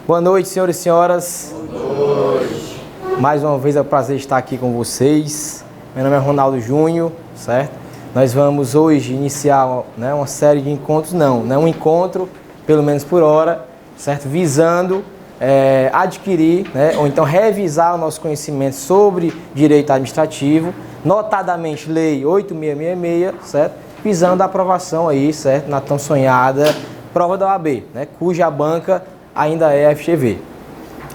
Boa noite, senhores e senhoras. Boa noite. Mais uma vez é um prazer estar aqui com vocês. Meu nome é Ronaldo Júnior, certo? Nós vamos hoje iniciar uma série de encontros, um encontro, pelo menos por hora, certo? Visando adquirir, ou então revisar o nosso conhecimento sobre direito administrativo, notadamente Lei 8666, certo? Visando a aprovação aí, certo? Na tão sonhada prova da OAB, cuja banca ainda é a FGV,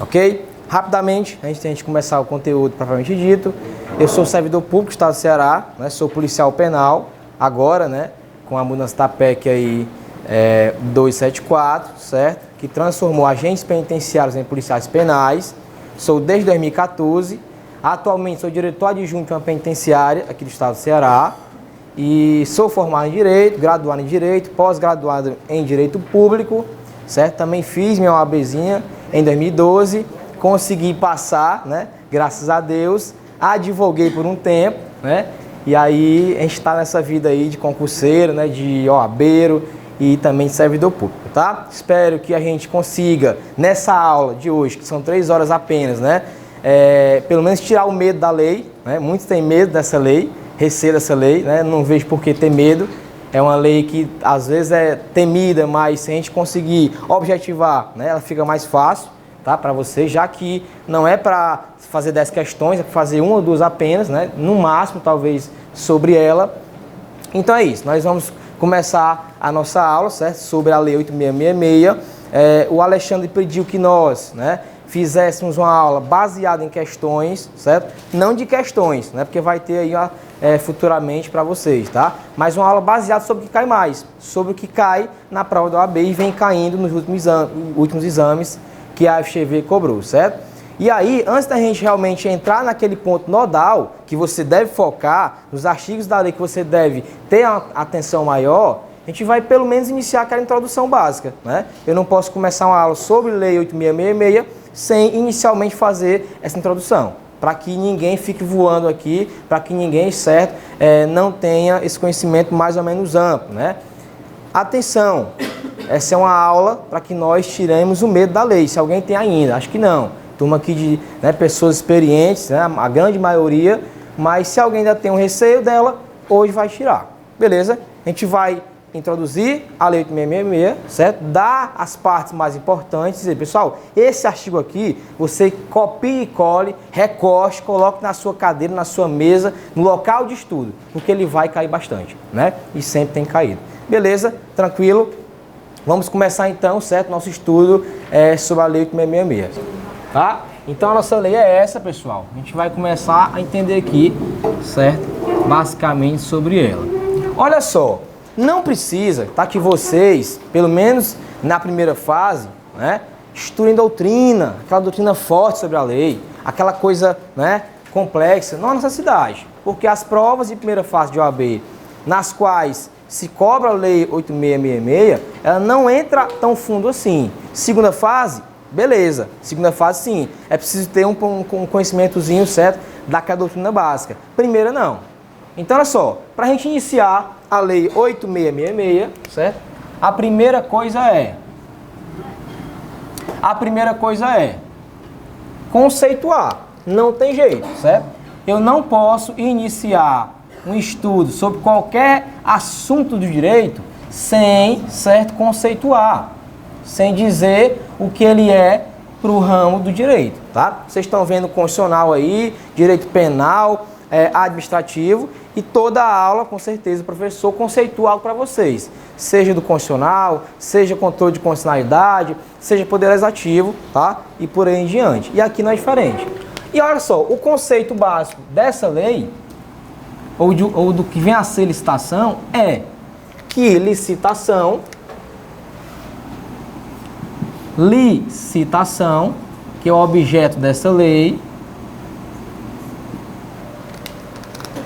ok? Rapidamente, antes de a gente começar o conteúdo propriamente dito, eu sou servidor público do Estado do Ceará, sou policial penal, agora, com a mudança da PEC aí, 274, certo? Que transformou agentes penitenciários em policiais penais, sou desde 2014, atualmente sou diretor adjunto de uma penitenciária aqui do Estado do Ceará, e sou formado em Direito, graduado em Direito, pós-graduado em Direito Público, certo? Também fiz minha OABzinha em 2012, consegui passar, graças a Deus, advoguei por um tempo, e aí a gente está nessa vida aí de concurseiro, de OABeiro e também de servidor público, tá? Espero que a gente consiga, nessa aula de hoje, que são 3 horas apenas, pelo menos tirar o medo da lei, Muitos têm medo dessa lei, receio dessa lei, Não vejo por que ter medo. É uma lei que às vezes é temida, mas se a gente conseguir objetivar, ela fica mais fácil, tá, para você, já que não é para fazer 10 questões, é para fazer 1 ou 2 apenas, no máximo, talvez, sobre ela. Então é isso, nós vamos começar a nossa aula, certo, sobre a Lei 8666. O Alexandre pediu que nós, fizéssemos uma aula baseada em questões, certo? Não de questões, porque vai ter aí futuramente para vocês, tá? Mas uma aula baseada sobre o que cai mais, sobre o que cai na prova da OAB e vem caindo nos últimos exames que a FGV cobrou, certo? E aí, antes da gente realmente entrar naquele ponto nodal, que você deve focar, nos artigos da lei que você deve ter uma atenção maior, a gente vai pelo menos iniciar aquela introdução básica, Eu não posso começar uma aula sobre Lei 8666 sem inicialmente fazer essa introdução, para que ninguém fique voando aqui, para que ninguém, certo, não tenha esse conhecimento mais ou menos amplo, Atenção, essa é uma aula para que nós tiremos o medo da lei, se alguém tem ainda, acho que não. Turma aqui de pessoas experientes, a grande maioria, mas se alguém ainda tem um receio dela, hoje vai tirar, beleza? A gente vai introduzir a Lei 8666, certo? Dar as partes mais importantes, dizer, pessoal, esse artigo aqui, você copie e cole, recorte, coloque na sua cadeira, na sua mesa, no local de estudo, porque ele vai cair bastante, E sempre tem caído. Beleza? Tranquilo? Vamos começar então, certo? Nosso estudo sobre a Lei 8666, tá? Então a nossa lei é essa, pessoal. A gente vai começar a entender aqui, certo? Basicamente sobre ela. Olha só. Não precisa, tá, que vocês, pelo menos na primeira fase, estudem doutrina, aquela doutrina forte sobre a lei, aquela coisa, complexa, não há necessidade, porque as provas de primeira fase de OAB, nas quais se cobra a Lei 8666, ela não entra tão fundo assim. Segunda fase, beleza, segunda fase sim, é preciso ter um conhecimentozinho, certo, daquela doutrina básica. Primeira não. Então, olha só, para a gente iniciar a Lei 8666, certo? A primeira coisa é conceituar. Não tem jeito, certo? Eu não posso iniciar um estudo sobre qualquer assunto do direito sem, certo, conceituar, sem dizer o que ele é para o ramo do direito, tá? Vocês estão vendo o constitucional aí, direito penal, administrativo, e toda a aula, com certeza, o professor conceitua algo para vocês, seja do constitucional, seja controle de constitucionalidade, seja poder legislativo, tá? E por aí em diante. E aqui não é diferente. E olha só, o conceito básico dessa lei, ou do que vem a ser licitação, é que licitação, que é o objeto dessa lei,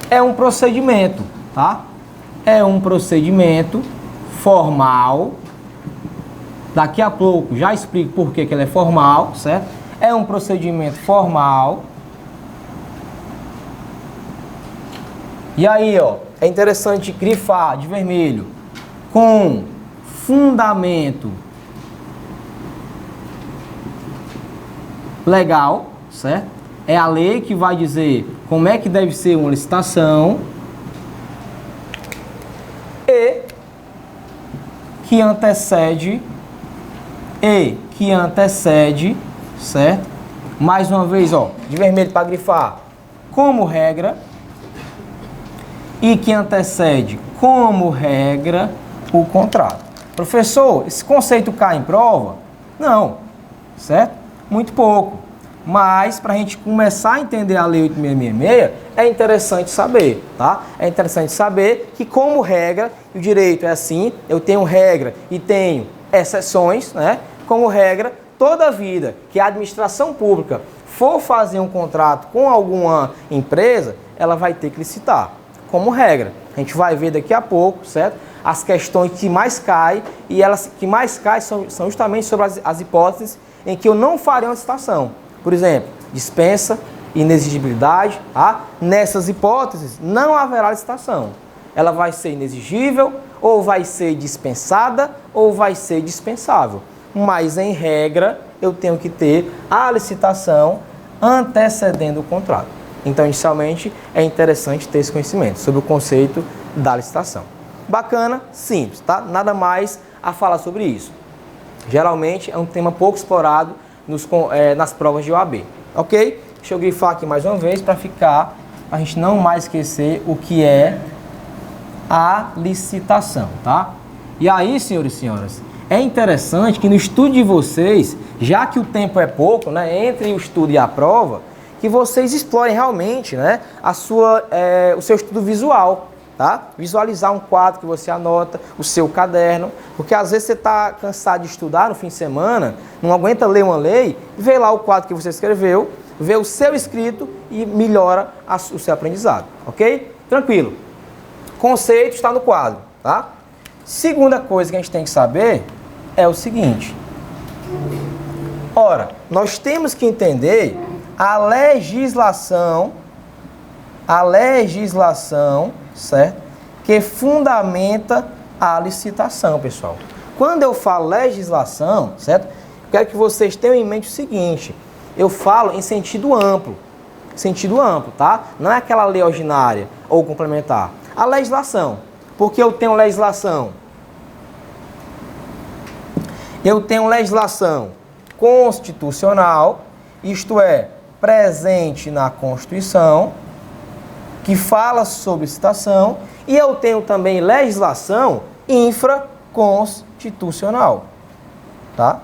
é um procedimento, tá? É um procedimento formal. Daqui a pouco já explico por que ele é formal, certo? É um procedimento formal. E aí, ó, é interessante grifar de vermelho com fundamento legal, certo? É a lei que vai dizer como é que deve ser uma licitação e que antecede, certo? Mais uma vez, ó, de vermelho para grifar, como regra, e que antecede como regra o contrato. Professor, esse conceito cai em prova? Não, certo? Muito pouco. Mas, para a gente começar a entender a Lei 8666, é interessante saber, tá? É interessante saber que, como regra, o direito é assim, eu tenho regra e tenho exceções, né? Como regra, toda vida que a administração pública for fazer um contrato com alguma empresa, ela vai ter que licitar, como regra. A gente vai ver daqui a pouco, certo? As questões que mais caem, e elas que mais caem são justamente sobre as hipóteses em que eu não farei uma licitação. Por exemplo, dispensa, inexigibilidade, tá? Nessas hipóteses não haverá licitação. Ela vai ser inexigível, ou vai ser dispensada, ou vai ser dispensável. Mas, em regra, eu tenho que ter a licitação antecedendo o contrato. Então, inicialmente, é interessante ter esse conhecimento sobre o conceito da licitação. Bacana, simples, tá? Nada mais a falar sobre isso. Geralmente, é um tema pouco explorado nas provas de OAB, ok? Deixa eu grifar aqui mais uma vez para a gente não mais esquecer o que é a licitação, tá? E aí, senhores e senhoras, é interessante que no estudo de vocês, já que o tempo é pouco, né, entre o estudo e a prova, que vocês explorem realmente, né, o seu estudo visual. Tá? Visualizar um quadro que você anota, o seu caderno, porque às vezes você está cansado de estudar no fim de semana, não aguenta ler uma lei, vê lá o quadro que você escreveu, vê o seu escrito e melhora o seu aprendizado, ok? Tranquilo. Conceito está no quadro, tá? Segunda coisa que a gente tem que saber é o seguinte. Ora, nós temos que entender a legislação, certo? Que fundamenta a licitação, pessoal. Quando eu falo legislação, certo? Quero que vocês tenham em mente o seguinte, eu falo em sentido amplo, tá? Não é aquela lei ordinária ou complementar. A legislação, porque eu tenho legislação constitucional, isto é, presente na Constituição, que fala sobre licitação, e eu tenho também legislação infraconstitucional, tá?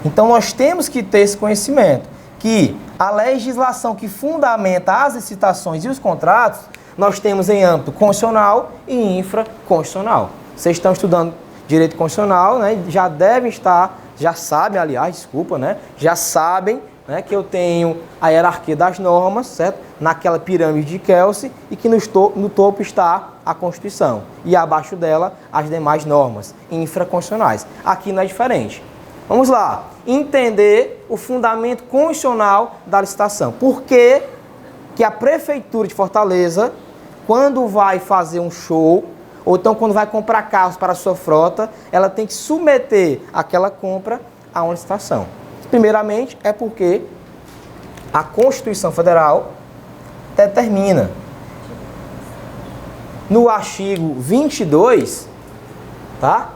Então nós temos que ter esse conhecimento, que a legislação que fundamenta as licitações e os contratos, nós temos em âmbito constitucional e infraconstitucional. Vocês estão estudando direito constitucional, né? Já sabem, né? Já sabem, né, que eu tenho a hierarquia das normas, certo? Naquela pirâmide de Kelsey, e que no topo está a Constituição e abaixo dela as demais normas infraconstitucionais. Aqui não é diferente. Vamos lá, entender o fundamento constitucional da licitação. Por que que a Prefeitura de Fortaleza, quando vai fazer um show, ou então quando vai comprar carros para a sua frota, ela tem que submeter aquela compra a uma licitação? Primeiramente, é porque a Constituição Federal determina, no artigo 22, tá?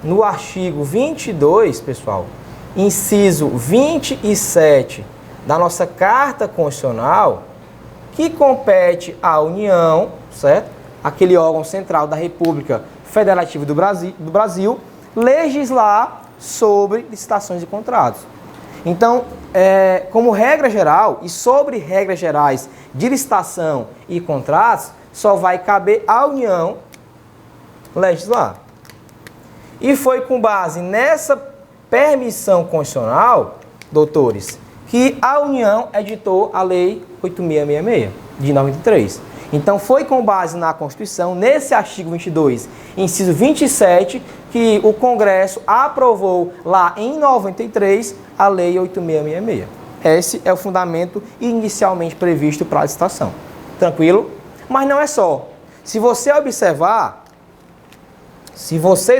No artigo 22, pessoal, inciso 27 da nossa Carta Constitucional, que compete à União, certo? Aquele órgão central da República Federativa do Brasil, legislar sobre licitações e contratos. Então, como regra geral e sobre regras gerais de licitação e contratos, só vai caber à União legislar. E foi com base nessa permissão constitucional, doutores, que a União editou a Lei 8666, de 93. Então, foi com base na Constituição, nesse artigo 22, inciso 27, que o Congresso aprovou lá em 93 a Lei 8666. Esse é o fundamento inicialmente previsto para a licitação. Tranquilo? Mas não é só. Se vocês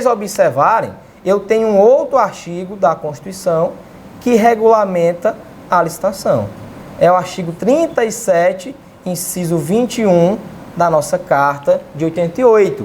observarem, eu tenho um outro artigo da Constituição que regulamenta a licitação. É o artigo 37, inciso 21 da nossa Carta de 88,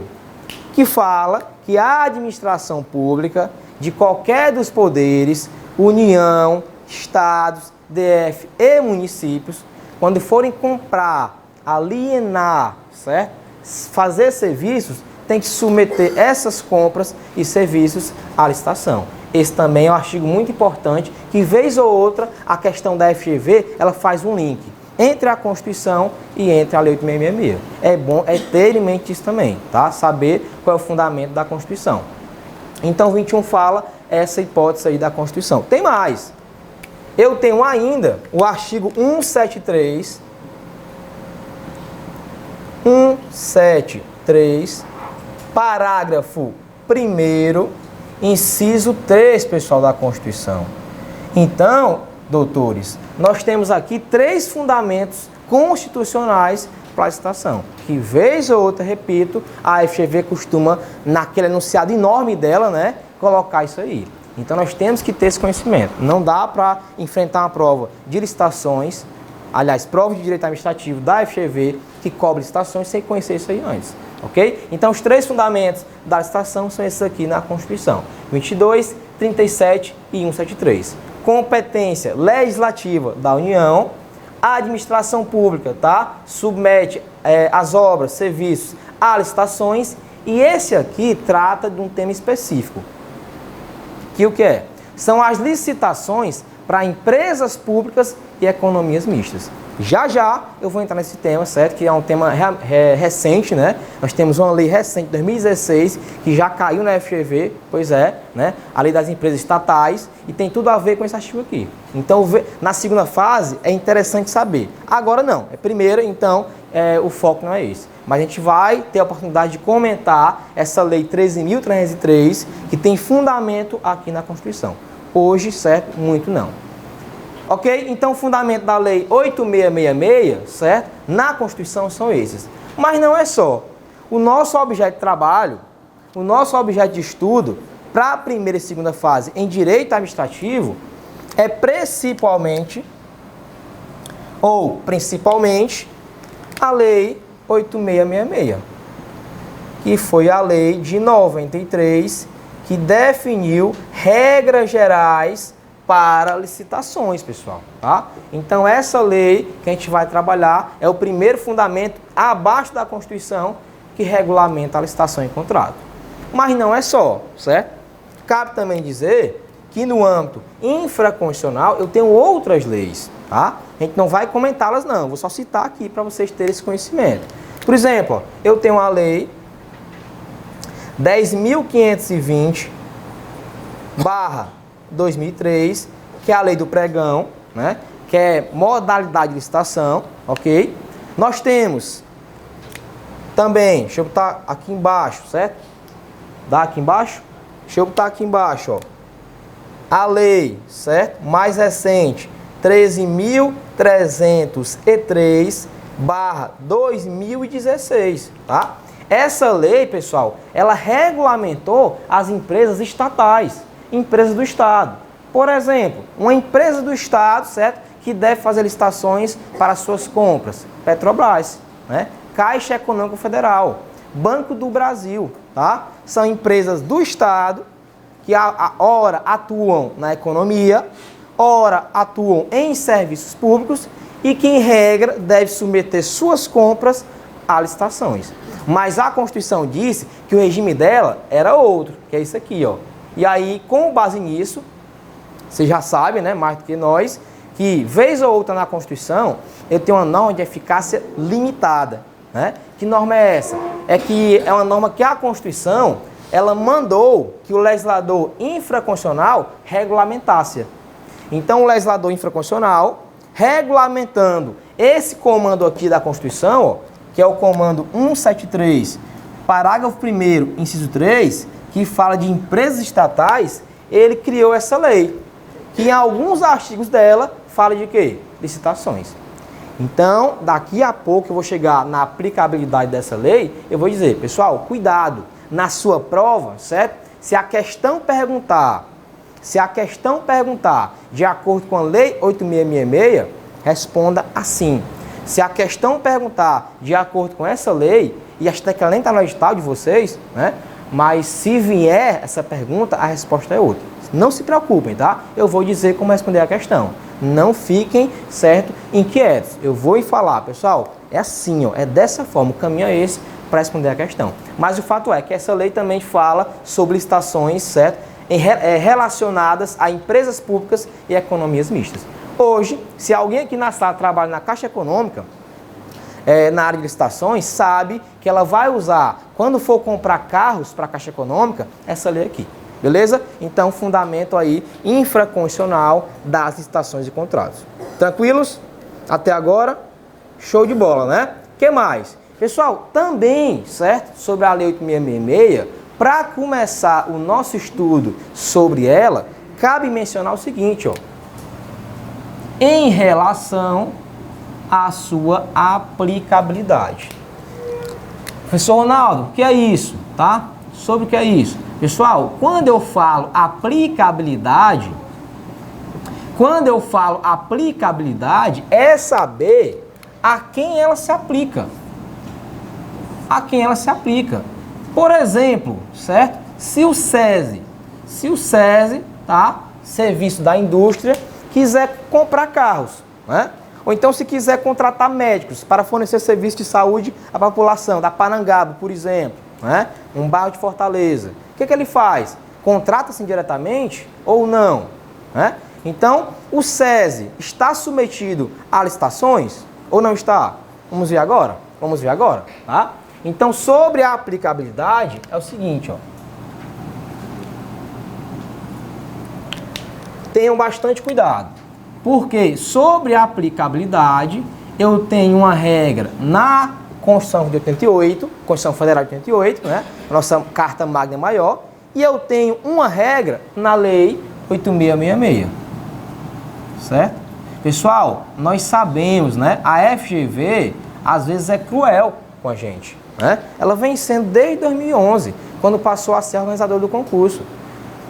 que fala que a administração pública de qualquer dos poderes, União, Estados, DF e municípios, quando forem comprar, alienar, certo? Fazer serviços, tem que submeter essas compras e serviços à licitação. Esse também é um artigo muito importante, que vez ou outra a questão da FGV, ela faz um link entre a Constituição e entre a Lei 8666. É bom ter em mente isso também, tá? Saber qual é o fundamento da Constituição. Então, 21 fala essa hipótese aí da Constituição. Tem mais. Eu tenho ainda o artigo 173, 173, parágrafo 1º, inciso 3, pessoal, da Constituição. Então, doutores, nós temos aqui 3 fundamentos constitucionais para a licitação, que vez ou outra, repito, a FGV costuma, naquele enunciado enorme dela, né, colocar isso aí. Então, nós temos que ter esse conhecimento. Não dá para enfrentar uma prova de licitações, aliás, prova de direito administrativo da FGV, que cobre licitações, sem conhecer isso aí antes. Ok? Então, os 3 fundamentos da licitação são esses aqui na Constituição: 22, 37 e 173. Competência legislativa da União, a administração pública, tá? Submete as obras, serviços a licitações, e esse aqui trata de um tema específico. Que o que é? São as licitações para empresas públicas e economias mistas. Já já eu vou entrar nesse tema, certo? Que é um tema recente, né? Nós temos uma lei recente, 2016, que já caiu na FGV, pois é, né? A lei das empresas estatais, e tem tudo a ver com esse artigo aqui. Então, na segunda fase, é interessante saber. Agora não, é primeira, então o foco não é esse. Mas a gente vai ter a oportunidade de comentar essa lei 13.303, que tem fundamento aqui na Constituição. Hoje, certo? Muito não. Ok? Então, o fundamento da Lei 8666, certo? Na Constituição são esses. Mas não é só. O nosso objeto de trabalho, o nosso objeto de estudo, para a primeira e segunda fase em direito administrativo, é principalmente a Lei 8666, que foi a lei de 93, que definiu regras gerais para licitações, pessoal, tá? Então, essa lei que a gente vai trabalhar é o primeiro fundamento abaixo da Constituição que regulamenta a licitação e contrato. Mas não é só, certo? Cabe também dizer que no âmbito infraconstitucional eu tenho outras leis, tá? A gente não vai comentá-las não, vou só citar aqui para vocês terem esse conhecimento. Por exemplo, ó, eu tenho a lei 10.520/2003, que é a lei do pregão, né? Que é modalidade de licitação, ok? Nós temos também, deixa eu botar aqui embaixo, certo? Dá aqui embaixo? Deixa eu botar aqui embaixo, ó. A lei, certo? Mais recente, 13.303/2016, tá? Essa lei, pessoal, ela regulamentou as empresas estatais, empresas do Estado. Por exemplo, uma empresa do Estado, certo? Que deve fazer licitações para suas compras. Petrobras, né? Caixa Econômica Federal, Banco do Brasil, tá? São empresas do Estado que ora atuam na economia, ora atuam em serviços públicos e que, em regra, deve submeter suas compras a licitações. Mas a Constituição disse que o regime dela era outro, que é isso aqui, ó. E aí, com base nisso, você já sabe, né, mais do que nós, que vez ou outra na Constituição, eu tenho uma norma de eficácia limitada, né? Que norma é essa? É que é uma norma que a Constituição, ela mandou que o legislador infraconstitucional regulamentasse. Então, o legislador infraconstitucional, regulamentando esse comando aqui da Constituição, ó, que é o comando 173, parágrafo 1º, inciso 3, que fala de empresas estatais, ele criou essa lei, que em alguns artigos dela fala de quê? Licitações. Então, daqui a pouco eu vou chegar na aplicabilidade dessa lei, eu vou dizer, pessoal, cuidado, na sua prova, certo? Se a questão perguntar Se a questão perguntar de acordo com a Lei 8.666, responda assim. Se a questão perguntar de acordo com essa lei, e acho que ela nem está no edital de vocês, né? Mas se vier essa pergunta, a resposta é outra. Não se preocupem, tá? Eu vou dizer como responder a questão. Não fiquem, certo, inquietos. Eu vou falar, pessoal, é assim, ó, é dessa forma, o caminho é esse para responder a questão. Mas o fato é que essa lei também fala sobre licitações, certo, relacionadas a empresas públicas e economias mistas. Hoje, se alguém aqui na sala trabalha na Caixa Econômica, na área de licitações, sabe que ela vai usar, quando for comprar carros para a Caixa Econômica, essa lei aqui. Beleza? Então, fundamento aí infraconstitucional das licitações e contratos. Tranquilos? Até agora? Show de bola, né? O que mais? Pessoal, também, certo? Sobre a Lei 8.666, para começar o nosso estudo sobre ela, cabe mencionar o seguinte, ó. Em relação à sua aplicabilidade. Professor Ronaldo, o que é isso? Tá? Sobre o que é isso? Pessoal, quando eu falo aplicabilidade, é saber a quem ela se aplica. A quem ela se aplica. Por exemplo, certo? Se o SESI, tá? Serviço da indústria, quiser comprar carros, né? Ou então se quiser contratar médicos para fornecer serviço de saúde à população da Parangaba, por exemplo, né? Um bairro de Fortaleza. O que ele faz? Contrata-se diretamente ou não? Né? Então, o SESI está submetido a licitações ou não está? Vamos ver agora? Tá? Então, sobre a aplicabilidade, é o seguinte, ó. Tenham bastante cuidado, porque sobre a aplicabilidade, eu tenho uma regra na Constituição de 88, Constituição Federal de 88, né? Nossa Carta Magna Maior, e eu tenho uma regra na Lei 8.666, certo? Pessoal, nós sabemos, né? A FGV, às vezes, é cruel com a gente, né? Ela vem sendo desde 2011, quando passou a ser organizadora do concurso,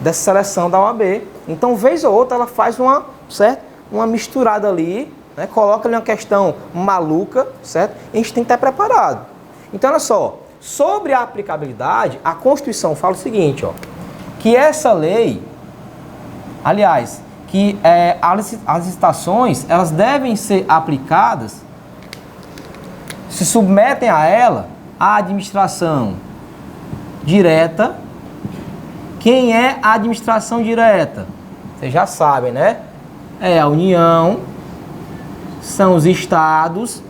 dessa seleção da OAB. Então, vez ou outra, ela faz uma misturada ali, né? Coloca ali uma questão maluca, certo? E a gente tem que estar preparado. Então, olha só, sobre a aplicabilidade, a Constituição fala o seguinte, ó, que essa lei, aliás, que as licitações, elas devem ser aplicadas, se submetem a ela a administração direta. Quem é a administração direta? Vocês já sabem, né? É a União, são os estados,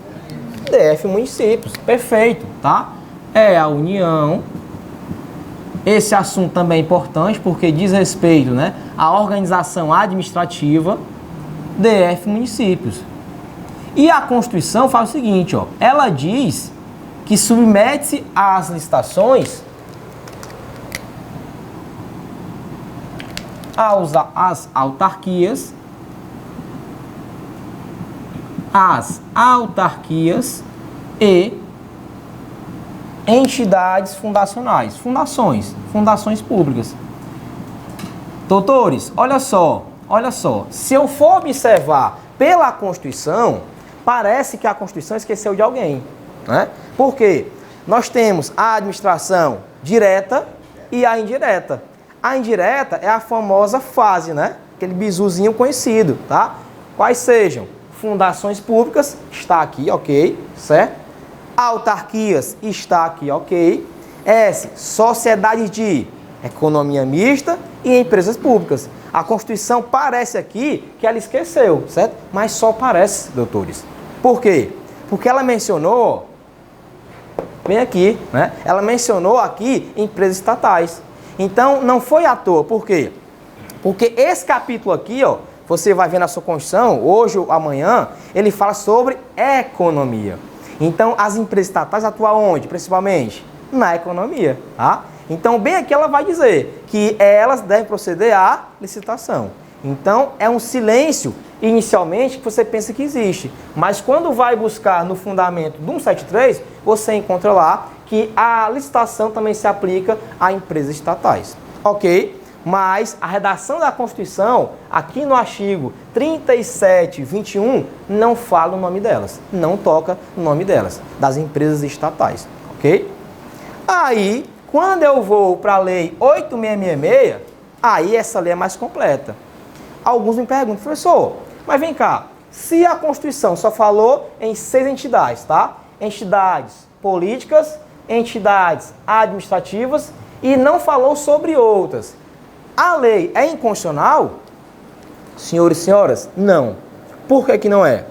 DF municípios. Perfeito, tá? É a União. Esse assunto também é importante porque diz respeito, né, à organização administrativa, DF municípios. E a Constituição fala o seguinte, ó, ela diz que submete-se às licitações às autarquias, e entidades fundacionais, fundações públicas. Doutores, olha só, se eu for observar pela Constituição, parece que a Constituição esqueceu de alguém, né? Por quê? Nós temos a administração direta e a indireta. A indireta é a famosa fase, né? Aquele bizuzinho conhecido, tá? Quais sejam? Fundações públicas, está aqui, ok, certo? Autarquias, está aqui, ok. S, sociedades de economia mista e empresas públicas. A Constituição parece aqui que ela esqueceu, certo? Mas só parece, doutores. Por quê? Porque ela mencionou, bem aqui, né? Ela mencionou aqui empresas estatais. Então, não foi à toa. Por quê? Porque esse capítulo aqui, ó, você vai ver na sua Constituição, hoje ou amanhã, ele fala sobre economia. Então, as empresas estatais atuam onde, principalmente? Na economia, tá? Então, bem aqui ela vai dizer que elas devem proceder à licitação. Então, é um silêncio, inicialmente, que você pensa que existe. Mas quando vai buscar no fundamento do 173, você encontra lá que a licitação também se aplica a empresas estatais. Ok? Mas a redação da Constituição, aqui no artigo 37, 21, não fala o nome delas. Não toca o nome delas, das empresas estatais, ok? Aí, quando eu vou para a Lei 8.666, aí essa lei é mais completa. Alguns me perguntam, professor, mas vem cá, se a Constituição só falou em 6 entidades, tá? Entidades políticas, entidades administrativas e não falou sobre outras. A lei é inconstitucional? Senhores e senhoras, não. Por que que não é?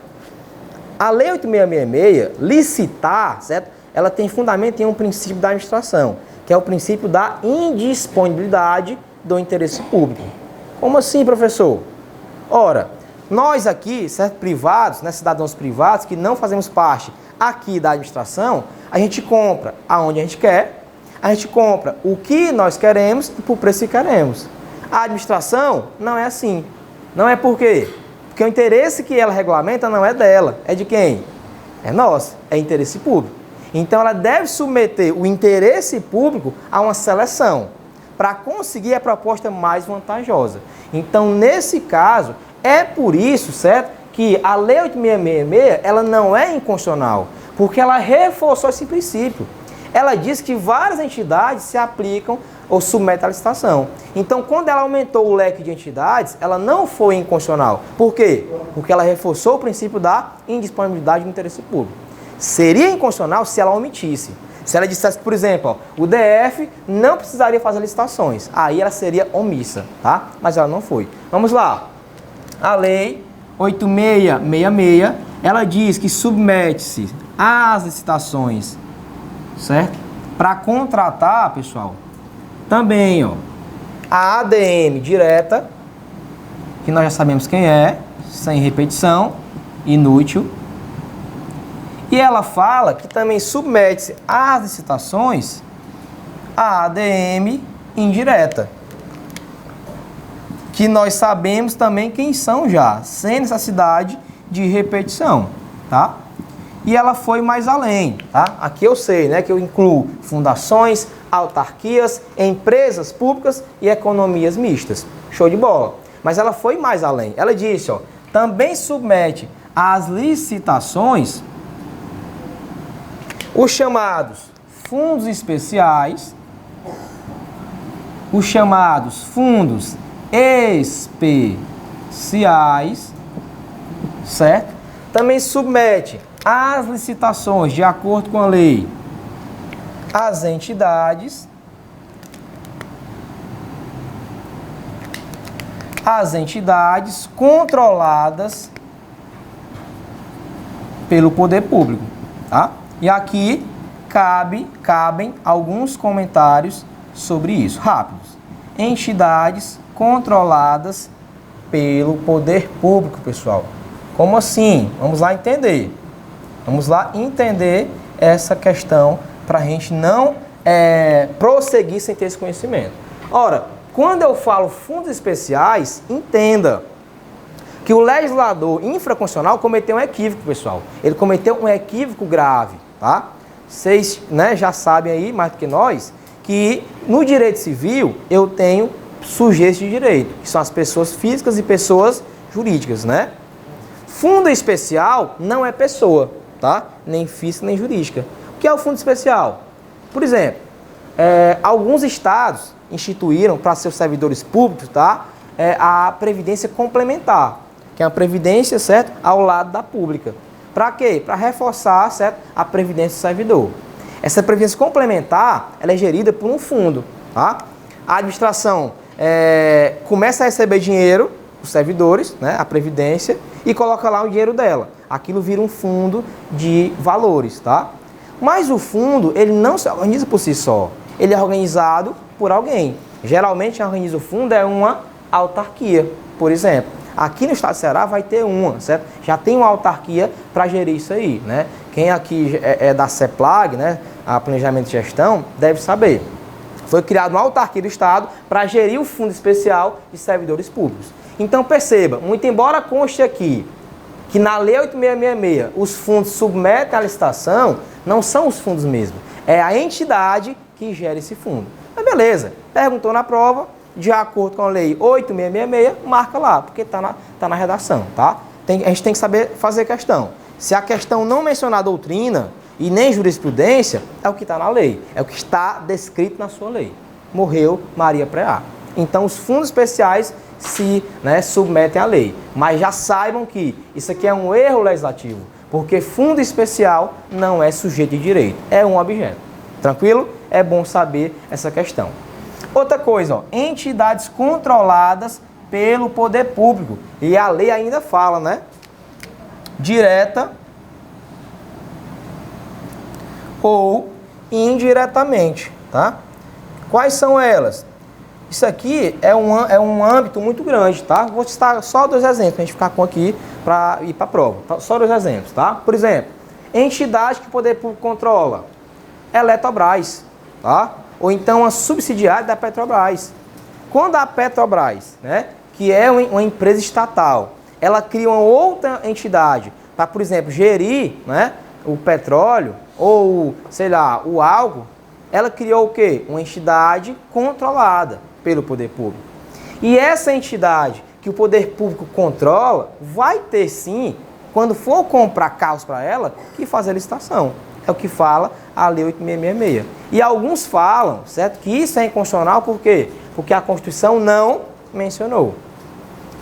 A Lei 8.666, licitar, certo? Ela tem fundamento em um princípio da administração, que é o princípio da indisponibilidade do interesse público. Como assim, professor? Ora, nós aqui, certo, privados, né, cidadãos privados, que não fazemos parte aqui da administração, a gente compra aonde a gente quer, a gente compra o que nós queremos e por preço que queremos. A administração não é assim. Não é por quê? Porque o interesse que ela regulamenta não é dela, é de quem? É nosso, é interesse público. Então ela deve submeter o interesse público a uma seleção para conseguir a proposta mais vantajosa. Então, nesse caso, é por isso, certo, que a Lei 8.666, ela não é inconstitucional, porque ela reforçou esse princípio. Ela diz que várias entidades se aplicam ou submetem à licitação. Então, quando ela aumentou o leque de entidades, ela não foi inconstitucional. Por quê? Porque ela reforçou o princípio da indisponibilidade do interesse público. Seria inconstitucional se ela omitisse. Se ela dissesse, por exemplo, ó, o DF não precisaria fazer licitações. Aí ela seria omissa, tá? Mas ela não foi. Vamos lá. A Lei 8.666, ela diz que submete-se às licitações, certo? Para contratar, pessoal, também, ó, a ADM direta, que nós já sabemos quem é, sem repetição, inútil. E ela fala que também submete-se às licitações a ADM indireta, que nós sabemos também quem são já, sem necessidade de repetição, tá? E ela foi mais além, tá? Aqui eu sei, né, que eu incluo fundações, autarquias, empresas públicas e economias mistas. Show de bola. Mas ela foi mais além. Ela disse, ó, também submete às licitações os chamados fundos especiais, os chamados fundos especiais, certo? Também submete às licitações, de acordo com a lei, as entidades controladas pelo poder público, tá? E aqui cabem alguns comentários sobre isso, rápidos. Entidades controladas pelo poder público, pessoal. Como assim? Vamos lá entender. Vamos lá entender essa questão para a gente não prosseguir sem ter esse conhecimento. Ora, quando eu falo fundos especiais, entenda que o legislador infraconstitucional cometeu um equívoco, pessoal. Ele cometeu um equívoco grave, tá? Vocês, né, já sabem aí, mais do que nós, que no direito civil eu tenho sujeitos de direito, que são as pessoas físicas e pessoas jurídicas, né? Fundo especial não é pessoa, tá? Nem física, nem jurídica. O que é o fundo especial? Por exemplo, alguns estados instituíram para seus servidores públicos, tá? A previdência complementar, que é a previdência, certo? Ao lado da pública. Para quê? Para reforçar, certo? A previdência do servidor. Essa previdência complementar, ela é gerida por um fundo, tá? A administração começa a receber dinheiro dos servidores, né? A previdência, e coloca lá o dinheiro dela. Aquilo vira um fundo de valores, tá? Mas o fundo, ele não se organiza por si só. Ele é organizado por alguém. Geralmente, quem organiza o fundo é uma autarquia, por exemplo. Aqui no estado do Ceará vai ter uma, certo? Já tem uma autarquia para gerir isso aí, né? Quem aqui é da CEPLAG, né? A Planejamento e Gestão, deve saber. Foi criada uma autarquia do estado para gerir o fundo especial de servidores públicos. Então perceba, muito embora conste aqui que na Lei 8.666 os fundos submetem à licitação, não são os fundos mesmo. É a entidade que gera esse fundo. Mas beleza, perguntou na prova, de acordo com a lei 8666, marca lá, porque tá na redação, tá? A gente tem que saber fazer questão. Se a questão não mencionar doutrina e nem jurisprudência, é o que está na lei, é o que está descrito na sua lei. Morreu Maria Preá. Então, os fundos especiais se submetem à lei. Mas já saibam que isso aqui é um erro legislativo, porque fundo especial não é sujeito de direito, é um objeto. Tranquilo? É bom saber essa questão. Outra coisa, ó, entidades controladas pelo poder público. E a lei ainda fala, né? Direta ou indiretamente, tá? Quais são elas? Isso aqui é um âmbito muito grande, tá? Vou citar só 2 exemplos, para a gente ficar com aqui para ir para a prova. Só 2 exemplos, tá? Por exemplo, entidade que o poder público controla. Eletrobras, tá? Ou então a subsidiária da Petrobras. Quando a Petrobras, né, que é uma empresa estatal, ela cria uma outra entidade para, por exemplo, gerir, né, o petróleo ou, sei lá, o álcool, ela criou o quê? Uma entidade controlada pelo poder público. E essa entidade que o poder público controla vai ter sim, quando for comprar carros para ela, que fazer licitação. É o que fala a Lei 8666. E alguns falam, certo, que isso é inconstitucional, por quê? Porque a Constituição não mencionou.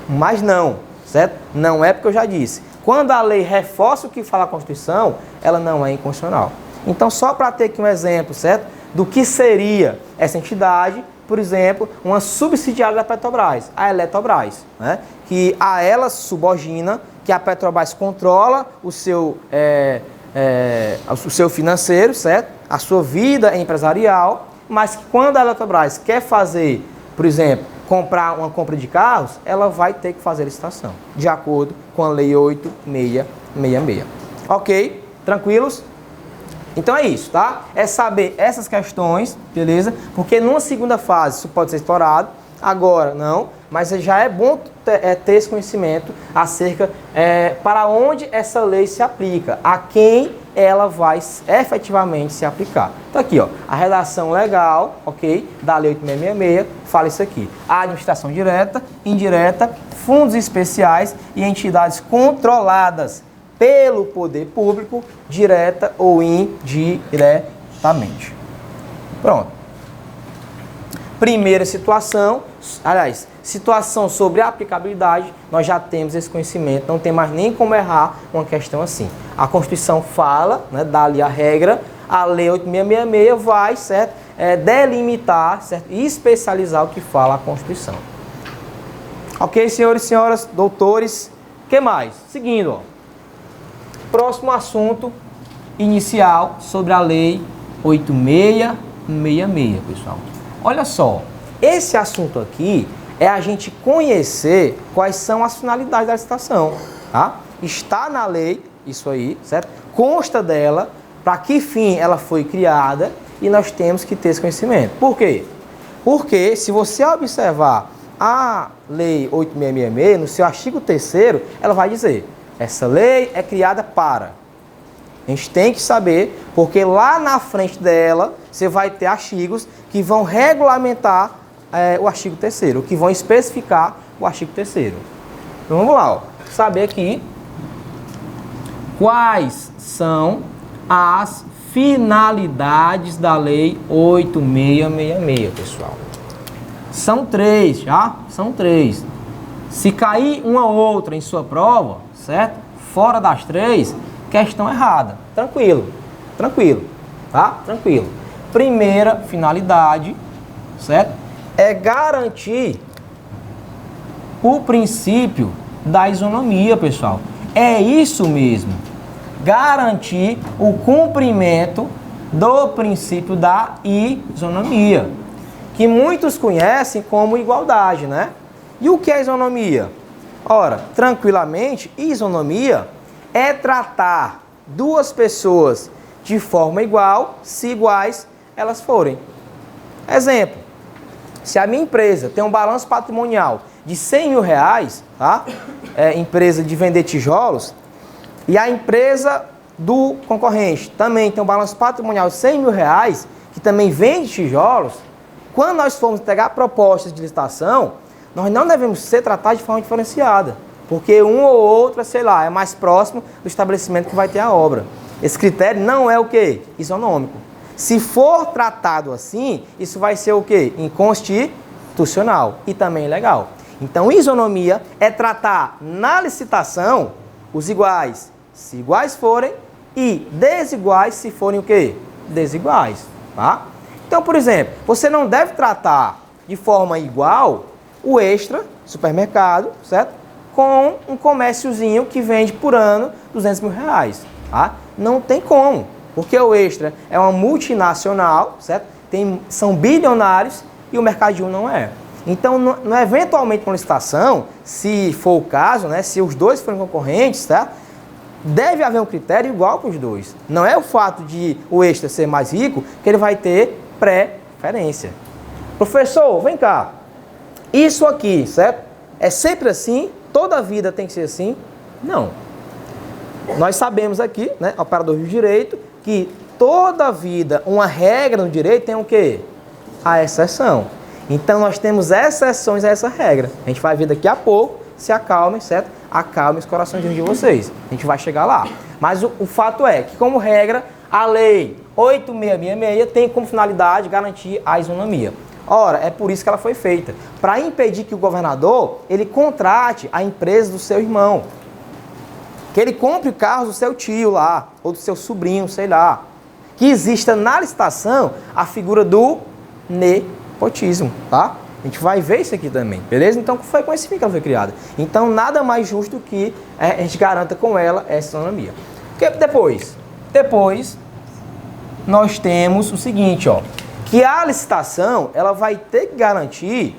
Mas não, certo? Não é porque eu já disse. Quando a lei reforça o que fala a Constituição, ela não é inconstitucional. Então, só para ter aqui um exemplo, certo? Do que seria essa entidade, por exemplo, uma subsidiária da Petrobras, a Eletrobras, né? Que a ela subordina, que a Petrobras controla o seu financeiro, certo? A sua vida empresarial, mas que quando a Eletrobras quer fazer, por exemplo, comprar uma compra de carros, ela vai ter que fazer licitação, de acordo com a Lei 8666. Ok? Tranquilos? Então é isso, tá? É saber essas questões, beleza? Porque numa segunda fase isso pode ser explorado, agora não, mas já é bom ter esse conhecimento acerca para onde essa lei se aplica, a quem ela vai efetivamente se aplicar. Então aqui, ó, a redação legal, ok, da Lei 8666, fala isso aqui. A administração direta, indireta, fundos especiais e entidades controladas pelo poder público, direta ou indiretamente. Pronto. Primeira situação, aliás, situação sobre a aplicabilidade, nós já temos esse conhecimento, não tem mais nem como errar uma questão assim. A Constituição fala, né, dá ali a regra, a Lei 8666 vai, certo, delimitar, certo, e especializar o que fala a Constituição. Ok, senhores e senhoras, doutores, o que mais? Seguindo, ó. Próximo assunto inicial sobre a Lei 8666, pessoal. Olha só, esse assunto aqui é a gente conhecer quais são as finalidades da licitação, tá? Está na lei, isso aí, certo? Consta dela, para que fim ela foi criada e nós temos que ter esse conhecimento. Por quê? Porque se você observar a Lei 8666, no seu artigo 3º, ela vai dizer: essa lei é criada para. A gente tem que saber, porque lá na frente dela, você vai ter artigos que vão regulamentar o artigo 3º, que vão especificar o artigo 3º. Então vamos lá, ó. Saber aqui quais são as finalidades da Lei 8666, pessoal. São 3, já? São 3. Se cair uma ou outra em sua prova, certo? Fora das 3, questão errada. Tranquilo, tranquilo, tá? Tranquilo. Primeira finalidade, certo? É garantir o princípio da isonomia, pessoal. É isso mesmo. Garantir o cumprimento do princípio da isonomia, que muitos conhecem como igualdade, né? E o que é isonomia? Ora, tranquilamente, isonomia é tratar duas pessoas de forma igual, se iguais elas forem. Exemplo, se a minha empresa tem um balanço patrimonial de 100 mil reais, tá? Empresa de vender tijolos, e a empresa do concorrente também tem um balanço patrimonial de 100 mil reais, que também vende tijolos, quando nós formos entregar propostas de licitação, nós não devemos ser tratados de forma diferenciada, porque um ou outro, sei lá, é mais próximo do estabelecimento que vai ter a obra. Esse critério não é o quê? Isonômico. Se for tratado assim, isso vai ser o quê? Inconstitucional e também ilegal. Então, isonomia é tratar na licitação os iguais, se iguais forem, e desiguais se forem o quê? Desiguais, tá? Então, por exemplo, você não deve tratar de forma igual o Extra, supermercado, certo? Com um comérciozinho que vende por ano R$200 mil, tá? Não tem como, porque o Extra é uma multinacional, certo? São bilionários e o Mercadinho não é. Então, eventualmente, com licitação, se for o caso, né, se os dois forem concorrentes, tá? Deve haver um critério igual para os dois. Não é o fato de o Extra ser mais rico que ele vai ter preferência. Professor, vem cá. Isso aqui, certo? É sempre assim? Toda a vida tem que ser assim? Não. Nós sabemos aqui, né, operadores de direito, que toda a vida, uma regra no direito tem o quê? A exceção. Então, nós temos exceções a essa regra. A gente vai ver daqui a pouco, se acalmem, certo? Acalmem os corações de vocês. A gente vai chegar lá. Mas o fato é que, como regra, a lei 8666 tem como finalidade garantir a isonomia. Ora, é por isso que ela foi feita. Para impedir que o governador, ele contrate a empresa do seu irmão. Que ele compre carros do seu tio lá, ou do seu sobrinho, sei lá. Que exista na licitação a figura do nepotismo, tá? A gente vai ver isso aqui também, beleza? Então, foi com esse fim que ela foi criada. Então, nada mais justo que a gente garanta com ela essa isonomia. Depois, nós temos o seguinte, ó. Que a licitação, ela vai ter que garantir,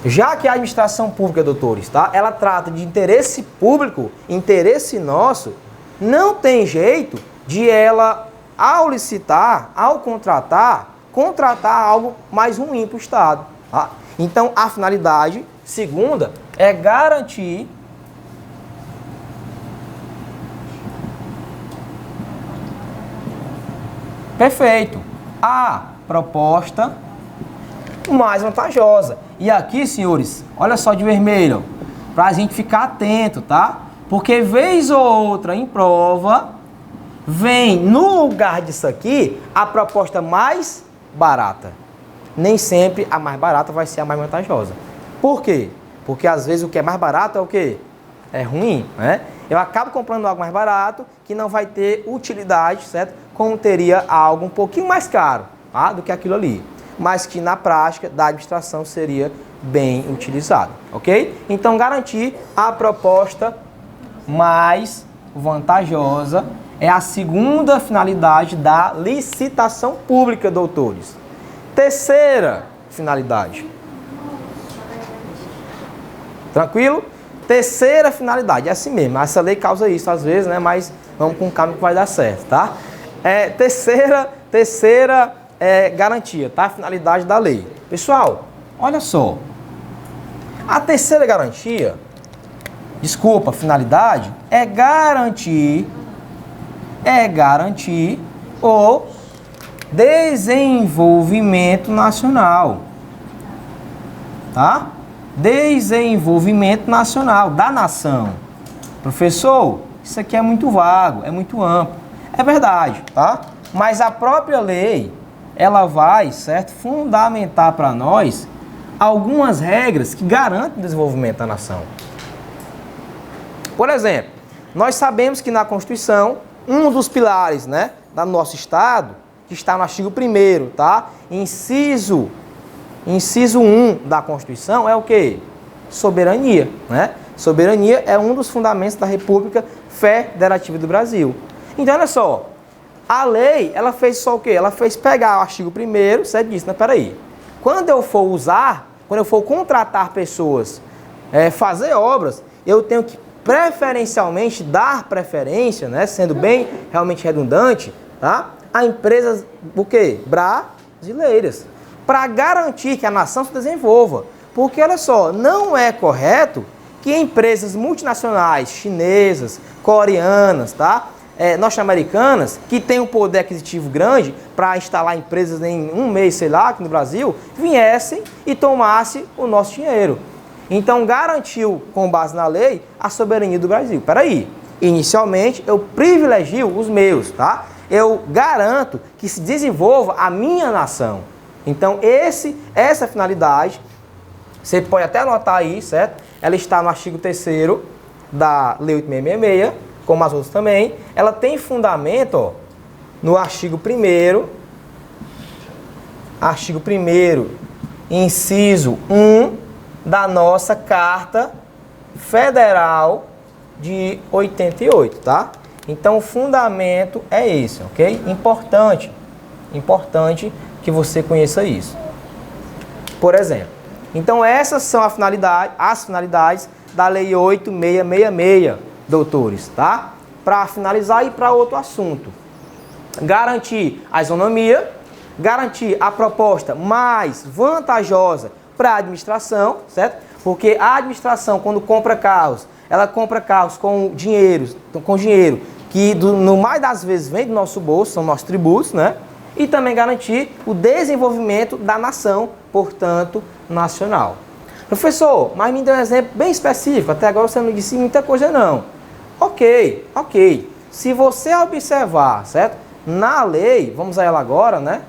já que a administração pública, doutores, tá? Ela trata de interesse público, interesse nosso, não tem jeito de ela, ao licitar, ao contratar algo mais ruim para o Estado, tá? Então, a finalidade segunda é garantir perfeito. A proposta mais vantajosa. E aqui, senhores, olha só de vermelho, para a gente ficar atento, tá? Porque vez ou outra em prova, vem no lugar disso aqui a proposta mais barata. Nem sempre a mais barata vai ser a mais vantajosa. Por quê? Porque às vezes o que é mais barato é o quê? É ruim, né? Eu acabo comprando algo mais barato que não vai ter utilidade, certo? Como teria algo um pouquinho mais caro, tá? Do que aquilo ali. Mas que na prática da administração seria bem utilizado, ok? Então, garantir a proposta mais vantajosa é a segunda finalidade da licitação pública, doutores. Terceira finalidade. Tranquilo? Terceira finalidade, é assim mesmo. Essa lei causa isso às vezes, né? Mas vamos com calma que vai dar certo, tá? Terceira garantia, tá? A finalidade da lei. Pessoal, olha só. A terceira garantia, finalidade, é garantir o desenvolvimento nacional, tá? Desenvolvimento nacional da nação. Professor, isso aqui é muito vago, é muito amplo. É verdade, tá? Mas a própria lei, ela vai, certo, fundamentar para nós algumas regras que garantem o desenvolvimento da nação. Por exemplo, nós sabemos que na Constituição, um dos pilares, né, do nosso Estado, que está no artigo 1º, tá? Inciso 1 da Constituição é o quê? Soberania, né? Soberania é um dos fundamentos da República Federativa do Brasil. Então, olha só, a lei, ela fez só o quê? Ela fez pegar o artigo 1º, certo? Disse, não, peraí, quando eu for contratar pessoas, fazer obras, eu tenho que preferencialmente dar preferência, né, sendo bem realmente redundante, tá, a empresas, o quê? Brasileiras, para garantir que a nação se desenvolva. Porque, olha só, não é correto que empresas multinacionais, chinesas, coreanas, tá, norte-americanas, que têm um poder aquisitivo grande para instalar empresas em um mês, sei lá, aqui no Brasil, viessem e tomassem o nosso dinheiro. Então, garantiu, com base na lei, a soberania do Brasil. Peraí, inicialmente eu privilegio os meus, tá? Eu garanto que se desenvolva a minha nação. Então, essa finalidade, você pode até anotar aí, certo? Ela está no artigo 3º da Lei 8666, como as outras também. Ela tem fundamento, ó, no artigo 1º, inciso 1 da nossa Carta Federal de 88, tá? Então, o fundamento é esse, ok? Importante que você conheça isso. Por exemplo, então essas são as finalidades da Lei 8666, doutores, tá? Para finalizar e para outro assunto. Garantir a isonomia, garantir a proposta mais vantajosa para a administração, certo? Porque a administração, quando compra carros, ela compra carros com dinheiro que no mais das vezes vem do nosso bolso, são nossos tributos, né? E também garantir o desenvolvimento da nação, portanto, nacional. Professor, mas me deu um exemplo bem específico, até agora você não disse muita coisa não. Ok. Se você observar, certo? Na lei, vamos a ela agora, né?